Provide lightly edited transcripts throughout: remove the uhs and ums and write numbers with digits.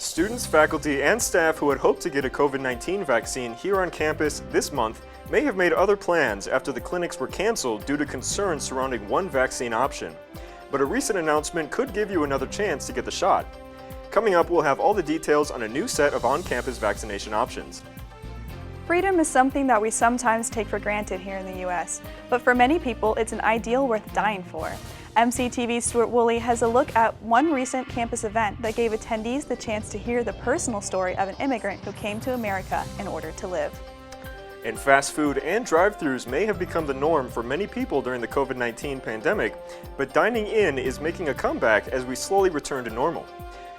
Students, faculty, and staff who had hoped to get a COVID-19 vaccine here on campus this month may have made other plans after the clinics were canceled due to concerns surrounding one vaccine option. But a recent announcement could give you another chance to get the shot. Coming up, we'll have all the details on a new set of on-campus vaccination options. Freedom is something that we sometimes take for granted here in the U.S., but for many people, it's an ideal worth dying for. MCTV's Stuart Woolley has a look at one recent campus event that gave attendees the chance to hear the personal story of an immigrant who came to America in order to live. And fast food and drive-thrus may have become the norm for many people during the COVID-19 pandemic, but dining in is making a comeback as we slowly return to normal.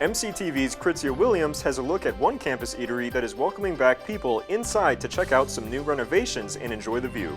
MCTV's Kritzia Williams has a look at one campus eatery that is welcoming back people inside to check out some new renovations and enjoy the view.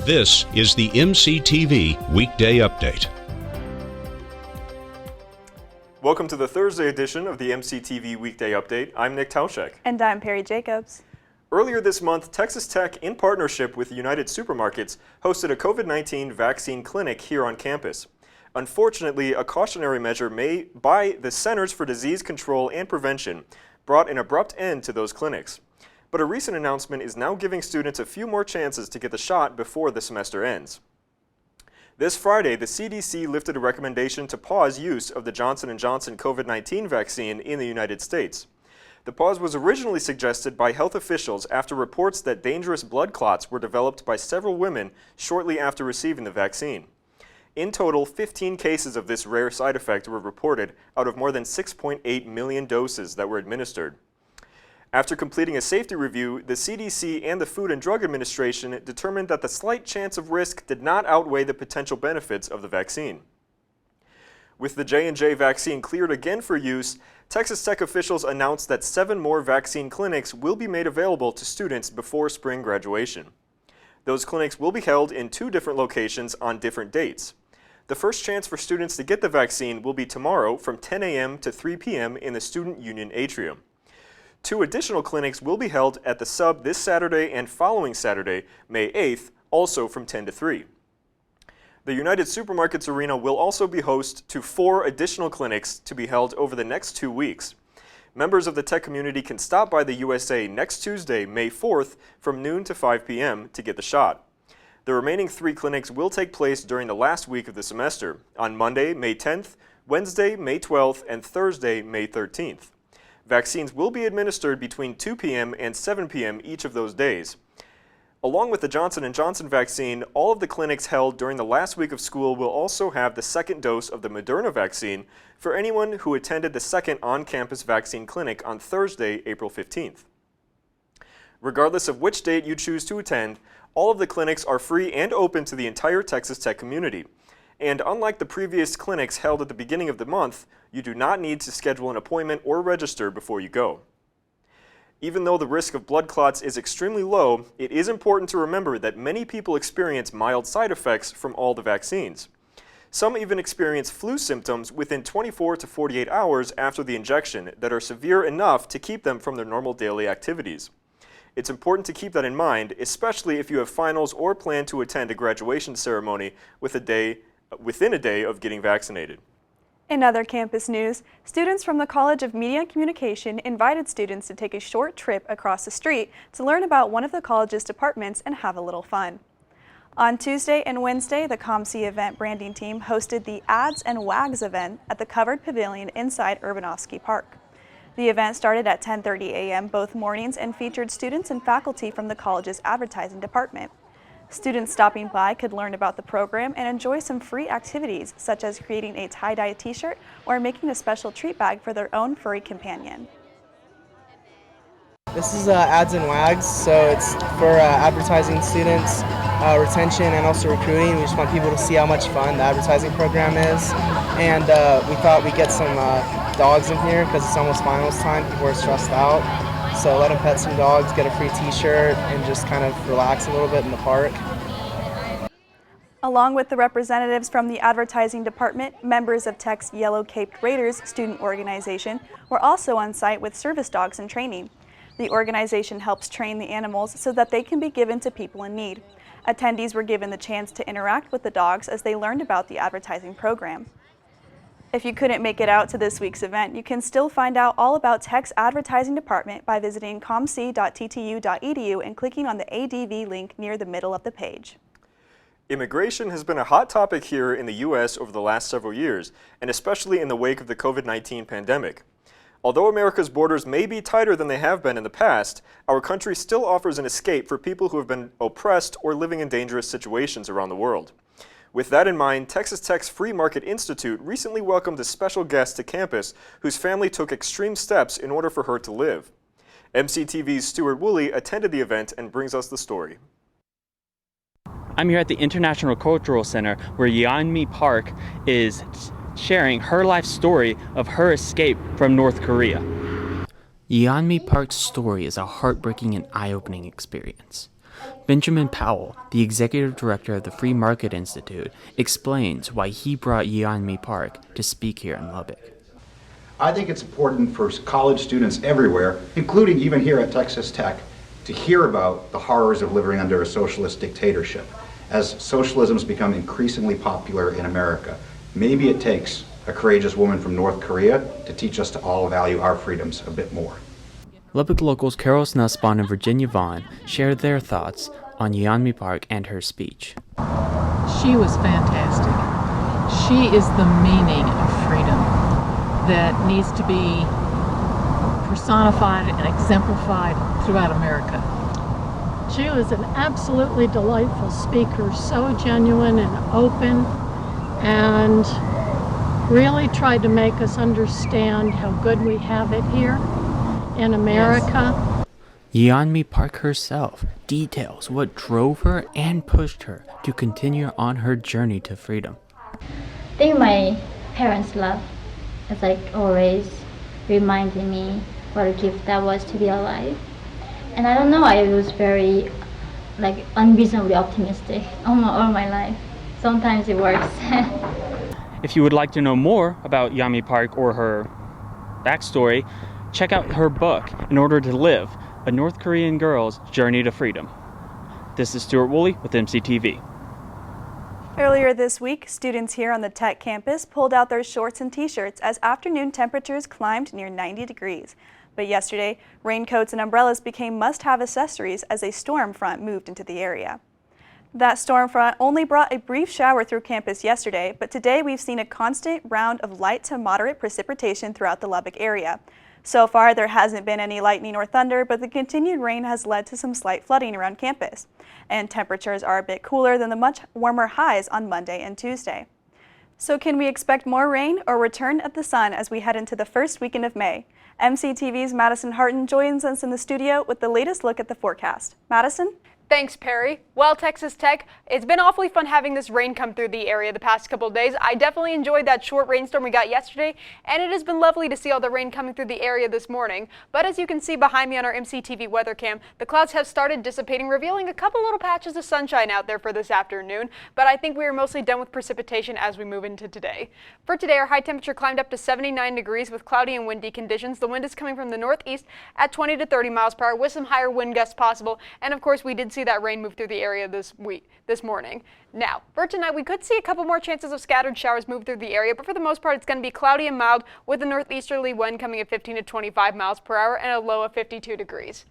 This is the MCTV Weekday Update. Welcome to the Thursday edition of the MCTV Weekday Update. I'm Nick Tauschek. And I'm Peri Jacobs. Earlier this month, Texas Tech, in partnership with United Supermarkets, hosted a COVID-19 vaccine clinic here on campus. Unfortunately, a cautionary measure made by the Centers for Disease Control and Prevention brought an abrupt end to those clinics. But a recent announcement is now giving students a few more chances to get the shot before the semester ends. This Friday, the CDC lifted a recommendation to pause use of the Johnson & Johnson COVID-19 vaccine in the United States. The pause was originally suggested by health officials after reports that dangerous blood clots were developed by several women shortly after receiving the vaccine. In total, 15 cases of this rare side effect were reported out of more than 6.8 million doses that were administered. After completing a safety review, the CDC and the Food and Drug Administration determined that the slight chance of risk did not outweigh the potential benefits of the vaccine. With the J&J vaccine cleared again for use, Texas Tech officials announced that 7 more vaccine clinics will be made available to students before spring graduation. Those clinics will be held in 2 different locations on different dates. The first chance for students to get the vaccine will be tomorrow from 10 a.m. to 3 p.m. in the Student Union Atrium. 2 additional clinics will be held at the Sub this Saturday and following Saturday, May 8th, also from 10 to 3. The United Supermarkets Arena will also be host to 4 additional clinics to be held over the next 2 weeks. Members of the tech community can stop by the USA next Tuesday, May 4th, from noon to 5 p.m. to get the shot. The remaining 3 clinics will take place during the last week of the semester, on Monday, May 10th, Wednesday, May 12th, and Thursday, May 13th. Vaccines will be administered between 2 p.m. and 7 p.m. each of those days. Along with the Johnson & Johnson vaccine, all of the clinics held during the last week of school will also have the second dose of the Moderna vaccine for anyone who attended the second on-campus vaccine clinic on Thursday, April 15th. Regardless of which date you choose to attend, all of the clinics are free and open to the entire Texas Tech community. And unlike the previous clinics held at the beginning of the month, you do not need to schedule an appointment or register before you go. Even though the risk of blood clots is extremely low, it is important to remember that many people experience mild side effects from all the vaccines. Some even experience flu symptoms within 24 to 48 hours after the injection that are severe enough to keep them from their normal daily activities. It's important to keep that in mind, especially if you have finals or plan to attend a graduation ceremony within a day of getting vaccinated. In other campus news, students from the College of Media and Communication invited students to take a short trip across the street to learn about one of the college's departments and have a little fun. On Tuesday and Wednesday, the ComC event branding team hosted the Ads and Wags event at the covered pavilion inside Urbanovsky Park. The event started at 10:30 a.m. both mornings and featured students and faculty from the college's advertising department. Students stopping by could learn about the program and enjoy some free activities, such as creating a tie-dye t-shirt or making a special treat bag for their own furry companion. This is Ads and Wags, so it's for advertising students, retention, and also recruiting. We just want people to see how much fun the advertising program is. And we thought we'd get some dogs in here because it's almost finals time. People are stressed out. So let them pet some dogs, get a free t-shirt, and just kind of relax a little bit in the park. Along with the representatives from the advertising department, members of Tech's Yellow Caped Raiders student organization were also on site with service dogs in training. The organization helps train the animals so that they can be given to people in need. Attendees were given the chance to interact with the dogs as they learned about the advertising program. If you couldn't make it out to this week's event, you can still find out all about Tech's advertising department by visiting comc.ttu.edu and clicking on the ADV link near the middle of the page. Immigration has been a hot topic here in the U.S. over the last several years, and especially in the wake of the COVID-19 pandemic. Although America's borders may be tighter than they have been in the past, our country still offers an escape for people who have been oppressed or living in dangerous situations around the world. With that in mind, Texas Tech's Free Market Institute recently welcomed a special guest to campus whose family took extreme steps in order for her to live. MCTV's Stuart Woolley attended the event and brings us the story. I'm here at the International Cultural Center where Yeonmi Park is sharing her life story of her escape from North Korea. Yeonmi Park's story is a heartbreaking and eye-opening experience. Benjamin Powell, the executive director of the Free Market Institute, explains why he brought Yeonmi Park to speak here in Lubbock. I think it's important for college students everywhere, including even here at Texas Tech, to hear about the horrors of living under a socialist dictatorship. As socialism has become increasingly popular in America, maybe it takes a courageous woman from North Korea to teach us to all value our freedoms a bit more. Lubbock locals Carol Snussbaum and Virginia Vaughn shared their thoughts on Yeonmi Park and her speech. She was fantastic. She is the meaning of freedom that needs to be personified and exemplified throughout America. She was an absolutely delightful speaker, so genuine and open, and really tried to make us understand how good we have it here in America. Yeonmi Park herself details what drove her and pushed her to continue on her journey to freedom. I think my parents' love is like always reminding me what a gift that was to be alive. And I don't know, I was very unreasonably optimistic all my life. Sometimes it works. If you would like to know more about Yeonmi Park or her backstory, check out her book, In Order to Live, A North Korean Girl's Journey to Freedom. This is Stuart Woolley with MCTV. Earlier this week, students here on the Tech campus pulled out their shorts and t-shirts as afternoon temperatures climbed near 90 degrees. But yesterday, raincoats and umbrellas became must-have accessories as a storm front moved into the area. That storm front only brought a brief shower through campus yesterday, but today we've seen a constant round of light to moderate precipitation throughout the Lubbock area. So far, there hasn't been any lightning or thunder, but the continued rain has led to some slight flooding around campus. And temperatures are a bit cooler than the much warmer highs on Monday and Tuesday. So can we expect more rain or return of the sun as we head into the first weekend of May? MCTV's Madison Hartin joins us in the studio with the latest look at the forecast. Madison? Thanks, Peri. Well, Texas Tech, it's been awfully fun having this rain come through the area the past couple of days. I definitely enjoyed that short rainstorm we got yesterday, and it has been lovely to see all the rain coming through the area this morning. But as you can see behind me on our MCTV weather cam, the clouds have started dissipating, revealing a couple little patches of sunshine out there for this afternoon. But I think we are mostly done with precipitation as we move into today. For today, our high temperature climbed up to 79 degrees with cloudy and windy conditions. The wind is coming from the northeast at 20 to 30 miles per hour with some higher wind gusts possible. And of course, we did see that rain move through the area this morning. Now, for tonight, we could see a couple more chances of scattered showers move through the area, but for the most part, it's going to be cloudy and mild with a northeasterly wind coming at 15 to 25 miles per hour and a low of 52 degrees.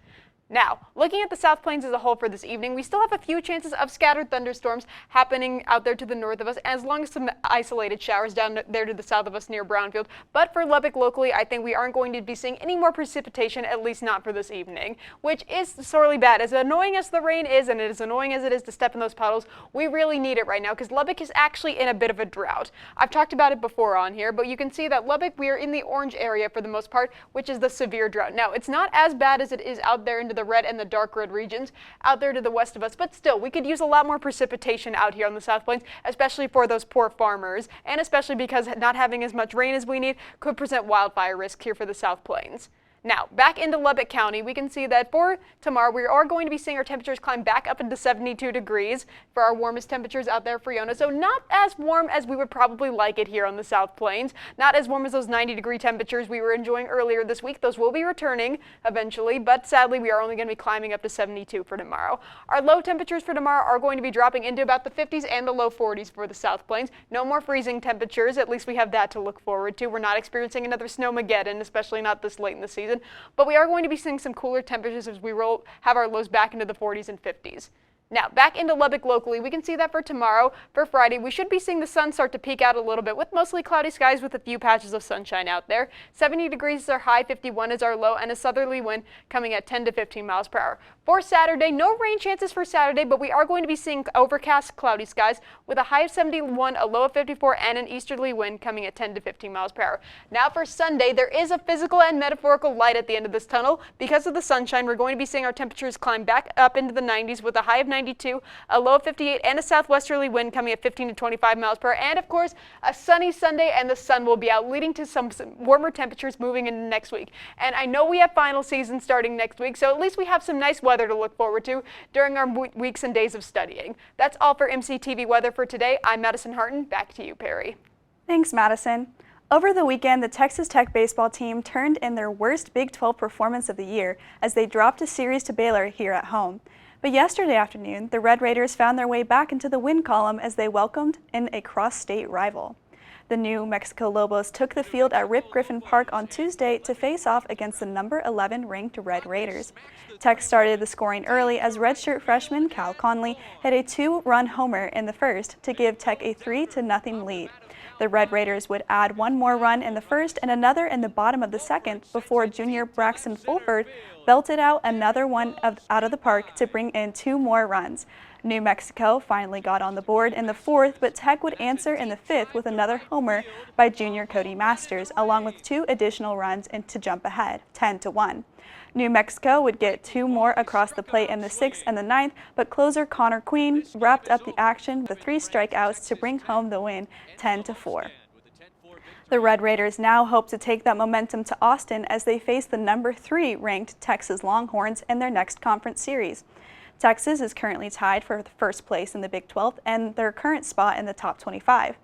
Now, looking at the South Plains as a whole for this evening, we still have a few chances of scattered thunderstorms happening out there to the north of us, as long as some isolated showers down there to the south of us near Brownfield. But for Lubbock locally, I think we aren't going to be seeing any more precipitation, at least not for this evening, which is sorely bad. As annoying as the rain is, and as annoying as it is to step in those puddles, we really need it right now because Lubbock is actually in a bit of a drought. I've talked about it before on here, but you can see that Lubbock, we are in the orange area for the most part, which is the severe drought. Now, it's not as bad as it is out there into the red and the dark red regions out there to the west of us, but still, we could use a lot more precipitation out here on the South Plains, especially for those poor farmers, and especially because not having as much rain as we need could present wildfire risk here for the South Plains. Now, back into Lubbock County, we can see that for tomorrow, we are going to be seeing our temperatures climb back up into 72 degrees for our warmest temperatures out there for Iona. So not as warm as we would probably like it here on the South Plains. Not as warm as those 90-degree temperatures we were enjoying earlier this week. Those will be returning eventually, but sadly, we are only going to be climbing up to 72 for tomorrow. Our low temperatures for tomorrow are going to be dropping into about the 50s and the low 40s for the South Plains. No more freezing temperatures. At least we have that to look forward to. We're not experiencing another snowmageddon, especially not this late in the season. But we are going to be seeing some cooler temperatures as we have our lows back into the 40s and 50s. Now, back into Lubbock locally, we can see that for tomorrow, for Friday, we should be seeing the sun start to peek out a little bit with mostly cloudy skies with a few patches of sunshine out there. 70 degrees is our high, 51 is our low, and a southerly wind coming at 10 to 15 miles per hour. For Saturday, no rain chances for Saturday, but we are going to be seeing overcast, cloudy skies with a high of 71, a low of 54, and an easterly wind coming at 10 to 15 miles per hour. Now for Sunday, there is a physical and metaphorical light at the end of this tunnel. Because of the sunshine, we're going to be seeing our temperatures climb back up into the 90s with a high of 92, a low of 58, and a southwesterly wind coming at 15 to 25 miles per hour. And of course, a sunny Sunday, and the sun will be out, leading to some warmer temperatures moving into next week. And I know we have final season starting next week, so at least we have some nice weather to look forward to during our weeks and days of studying. That's all for MCTV weather for today. I'm Madison Hartin. Back to you, Peri. Thanks, Madison. Over the weekend, the Texas Tech baseball team turned in their worst Big 12 performance of the year as they dropped a series to Baylor here at home. But yesterday afternoon, the Red Raiders found their way back into the win column as they welcomed in a cross-state rival. The New Mexico Lobos took the field at Rip Griffin Park on Tuesday to face off against the number 11 ranked Red Raiders. Tech started the scoring early as redshirt freshman Cal Conley hit a 2-run homer in the first to give Tech a 3-0 lead. The Red Raiders would add one more run in the first and another in the bottom of the second before junior Braxton Fulford belted out another one out of the park to bring in 2 more runs. New Mexico finally got on the board in the fourth, but Tech would answer in the fifth with another homer by junior Cody Masters, along with 2 additional runs to jump ahead, 10-1. New Mexico would get 2 more across the plate in the 6th and the 9th, but closer Connor Queen wrapped up the action with 3 strikeouts to bring home the win, 10-4. The Red Raiders now hope to take that momentum to Austin as they face the number 3 ranked Texas Longhorns in their next conference series. Texas is currently tied for the first place in the Big 12 and their current spot in the top 25.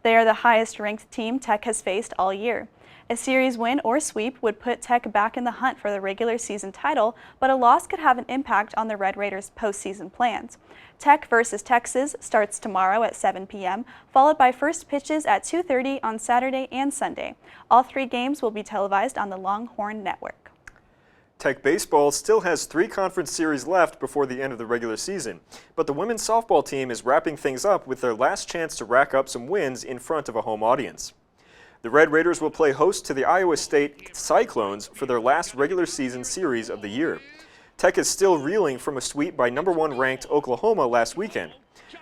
They are the highest ranked team Tech has faced all year. A series win or sweep would put Tech back in the hunt for the regular season title, but a loss could have an impact on the Red Raiders' postseason plans. Tech versus Texas starts tomorrow at 7 p.m., followed by first pitches at 2:30 on Saturday and Sunday. All 3 games will be televised on the Longhorn Network. Tech baseball still has 3 conference series left before the end of the regular season, but the women's softball team is wrapping things up with their last chance to rack up some wins in front of a home audience. The Red Raiders will play host to the Iowa State Cyclones for their last regular season series of the year. Tech is still reeling from a sweep by number 1 ranked Oklahoma last weekend.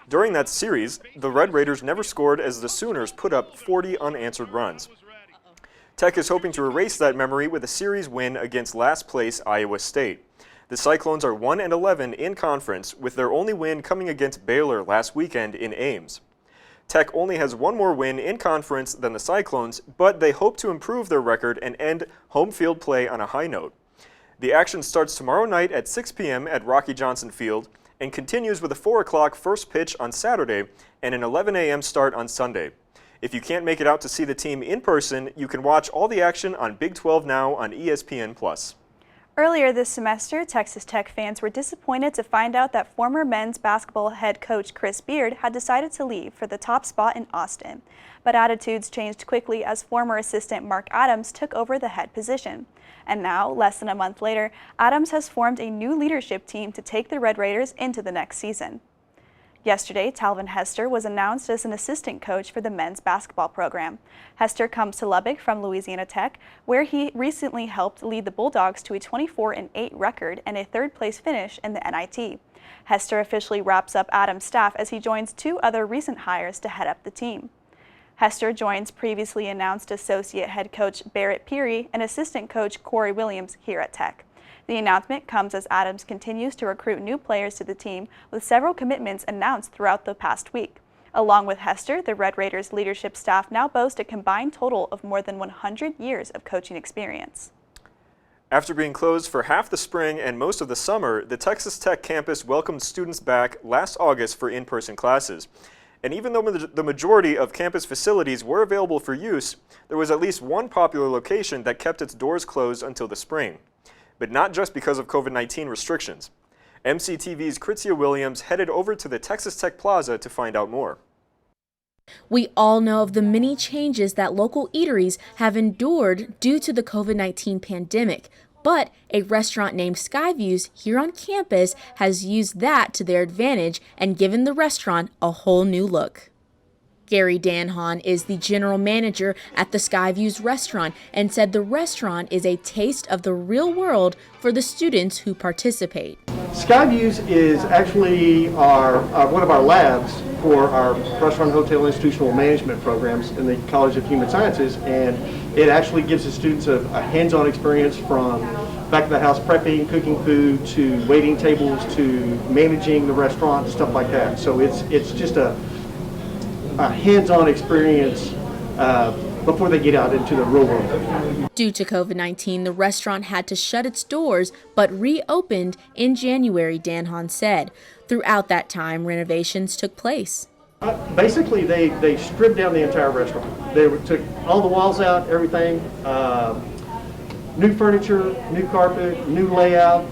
During that series, the Red Raiders never scored as the Sooners put up 40 unanswered runs. Tech is hoping to erase that memory with a series win against last place Iowa State. The Cyclones are 1-11 in conference, with their only win coming against Baylor last weekend in Ames. Tech only has 1 more win in conference than the Cyclones, but they hope to improve their record and end home field play on a high note. The action starts tomorrow night at 6 p.m. at Rocky Johnson Field and continues with a 4 o'clock first pitch on Saturday and an 11 a.m. start on Sunday. If you can't make it out to see the team in person, you can watch all the action on Big 12 Now on ESPN+. Earlier this semester, Texas Tech fans were disappointed to find out that former men's basketball head coach Chris Beard had decided to leave for the top spot in Austin. But attitudes changed quickly as former assistant Mark Adams took over the head position. And now, less than a month later, Adams has formed a new leadership team to take the Red Raiders into the next season. Yesterday, Talvin Hester was announced as an assistant coach for the men's basketball program. Hester comes to Lubbock from Louisiana Tech, where he recently helped lead the Bulldogs to a 24-8 record and a 3rd-place finish in the NIT. Hester officially wraps up Adams' staff as he joins 2 other recent hires to head up the team. Hester joins previously announced associate head coach Barrett Peary and assistant coach Corey Williams here at Tech. The announcement comes as Adams continues to recruit new players to the team, with several commitments announced throughout the past week. Along with Hester, the Red Raiders leadership staff now boast a combined total of more than 100 years of coaching experience. After being closed for half the spring and most of the summer, the Texas Tech campus welcomed students back last August for in-person classes. And even though the majority of campus facilities were available for use, there was at least one popular location that kept its doors closed until the spring. But not just because of COVID-19 restrictions. MCTV's Kritzia Williams headed over to the Texas Tech Plaza to find out more. We all know of the many changes that local eateries have endured due to the COVID-19 pandemic, but a restaurant named Skyviews here on campus has used that to their advantage and given the restaurant a whole new look. Gary Danhon is the general manager at the Skyviews restaurant and said the restaurant is a taste of the real world for the students who participate. Skyviews is actually one of our labs for our restaurant, hotel, institutional management programs in the College of Human Sciences, and it actually gives the students a hands-on experience from back of the house prepping, cooking food, to waiting tables, to managing the restaurant, stuff like that. So it's just a hands-on experience before they get out into the real world. Due to COVID-19, the restaurant had to shut its doors, but reopened in January, Danhon said. Throughout that time, renovations took place. Basically, they stripped down the entire restaurant. They took all the walls out, everything, new furniture, new carpet, new layout,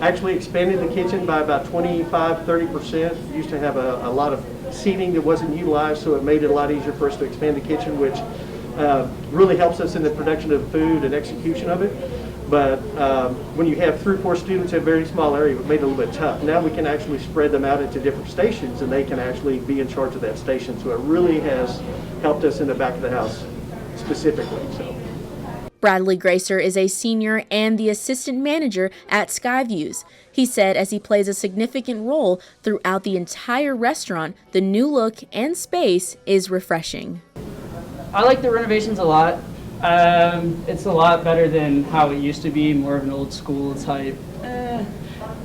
actually expanded the kitchen by about 25–30%. Used to have a lot of seating that wasn't utilized, so it made it a lot easier for us to expand the kitchen, which really helps us in the production of food and execution of it. But when you have 3 or 4 students in a very small area, it made it a little bit tough. Now we can actually spread them out into different stations, and they can actually be in charge of that station. So it really has helped us in the back of the house specifically. So. Bradley Gracer is a senior and the assistant manager at Skyviews. He said as he plays a significant role throughout the entire restaurant, the new look and space is refreshing. I like the renovations a lot. It's a lot better than how it used to be, more of an old school type.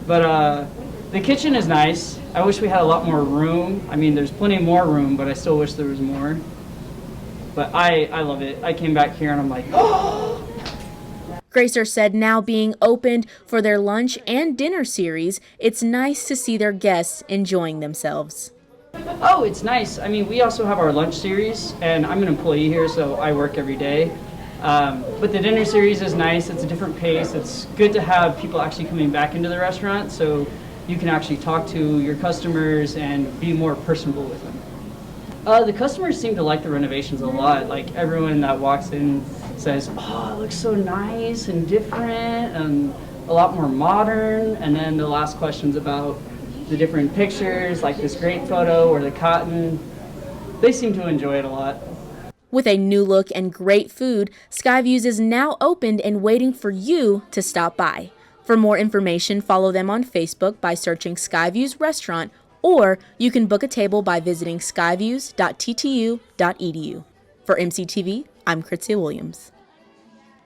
But the kitchen is nice. I wish we had a lot more room. I mean, there's plenty more room, but I still wish there was more. But I love it. I came back here and I'm like, oh! Gracer said now being opened for their lunch and dinner series, it's nice to see their guests enjoying themselves. Oh, it's nice. I mean, we also have our lunch series, and I'm an employee here, so I work every day. But the dinner series is nice. It's a different pace. It's good to have people actually coming back into the restaurant, so you can actually talk to your customers and be more personable with them. The customers seem to like the renovations a lot. Like, everyone that walks in says, oh, it looks so nice and different and a lot more modern. And then they'll ask questions about the different pictures, like this great photo or the cotton. They seem to enjoy it a lot. With a new look and great food, Skyviews is now opened and waiting for you to stop by. For more information, follow them on Facebook by searching Skyviews Restaurant, or you can book a table by visiting skyviews.ttu.edu. For MCTV, I'm Kritzia Williams.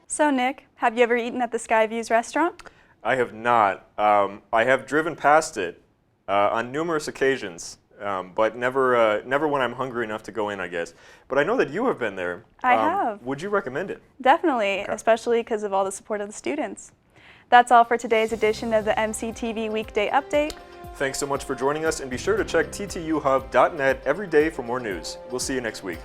So Nick, have you ever eaten at the Skyviews restaurant? I have not. I have driven past it on numerous occasions, but never when I'm hungry enough to go in, I guess. But I know that you have been there. I have. Would you recommend it? Definitely, Okay. especially because of all the support of the students. That's all for today's edition of the MCTV Weekday Update. Thanks so much for joining us, and be sure to check ttuhub.net every day for more news. We'll see you next week.